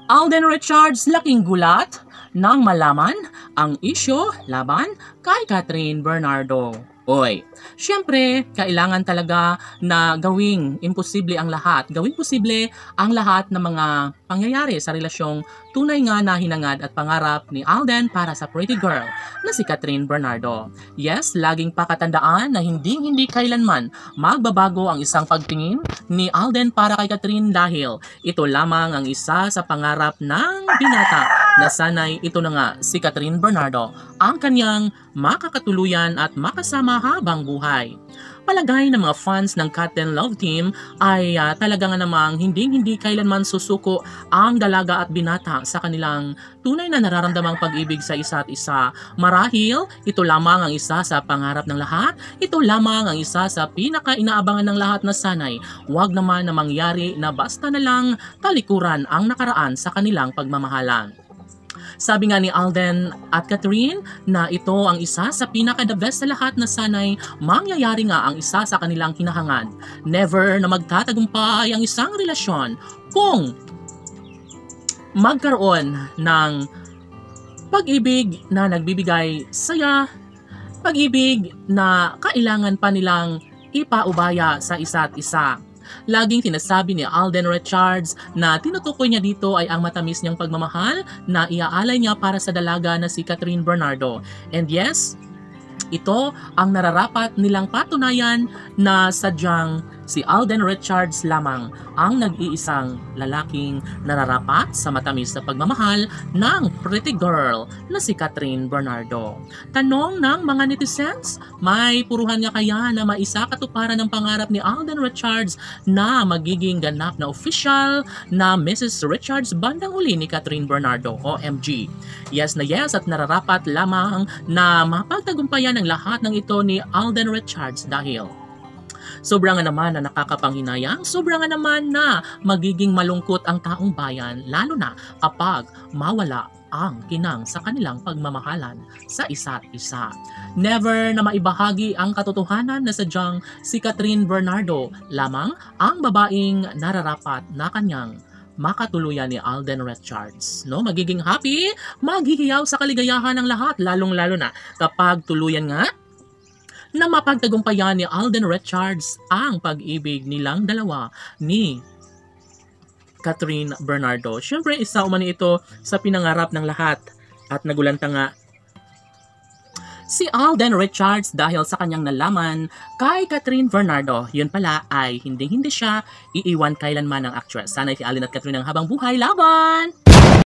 Alden Richards laking gulat nang malaman ang isyo laban kay Catherine Bernardo. Oy, syempre, kailangan talaga na gawing imposible ang lahat. Gawing posible ang lahat ng mga pangyayari sa relasyong tunay nga na hinangad at pangarap ni Alden para sa pretty girl na si Catherine Bernardo. Yes, laging pakatandaan na hindi kailanman magbabago ang isang pagtingin ni Alden para kay Catherine dahil ito lamang ang isa sa pangarap ng binata na sanay ito na nga si Catherine Bernardo ang kanyang makakatuluyan at makasama habang buhay. Palagay ng mga fans ng Cat 10 Love Team ay talaga nga namang hindi kailanman susuko ang dalaga at binata sa kanilang tunay na nararamdamang pag-ibig sa isa't isa. Marahil, ito lamang ang isa sa pangarap ng lahat, ito lamang ang isa sa pinaka-inaabangan ng lahat na sanay. Huwag naman na mangyari na basta na lang talikuran ang nakaraan sa kanilang pagmamahalan. Sabi nga ni Alden at Catherine na ito ang isa sa pinaka-the best sa lahat na sanay mangyayari nga ang isa sa kanilang hinahangad. Never na magtatagumpay ang isang relasyon kung magkaroon ng pag-ibig na nagbibigay saya, pag-ibig na kailangan pa nilang ipaubaya sa isa't isa. Laging sinasabi ni Alden Richards na tinutukoy niya dito ay ang matamis niyang pagmamahal na iaalay niya para sa dalaga na si Catherine Bernardo. And yes, ito ang nararapat nilang patunayan na sadyang si Alden Richards lamang ang nag-iisang lalaking nararapat sa matamis na pagmamahal ng pretty girl na si Catherine Bernardo. Tanong ng mga netizens, may puruhan nga kaya na maisakatuparan ng pangarap ni Alden Richards na magiging ganap na official na Mrs. Richards bandang huli ni Catherine Bernardo, OMG. Yes na yes at nararapat lamang na mapagtagumpayan ang lahat ng ito ni Alden Richards dahil sobra nga naman na nakakapanghinayang, sobra nga naman na magiging malungkot ang taong bayan, lalo na kapag mawala ang kinang sa kanilang pagmamahalan sa isa't isa. Never na maibahagi ang katotohanan na sadyang si Catherine Bernardo lamang ang babaeng nararapat na kanyang makatuluyan ni Alden Richards. No, magiging happy, maghihiyaw sa kaligayahan ng lahat, lalong-lalo na kapag tuluyan nga na mapagtagumpayan ni Alden Richards ang pag-ibig nilang dalawa ni Catherine Bernardo. Siyempre, isa umani ito sa pinangarap ng lahat at nagulanta nga si Alden Richards dahil sa kanyang nalaman kay Catherine Bernardo. Yun pala ay hindi siya iiwan kailanman ng actress. Sana si Alden at Catherine ang habang buhay laban!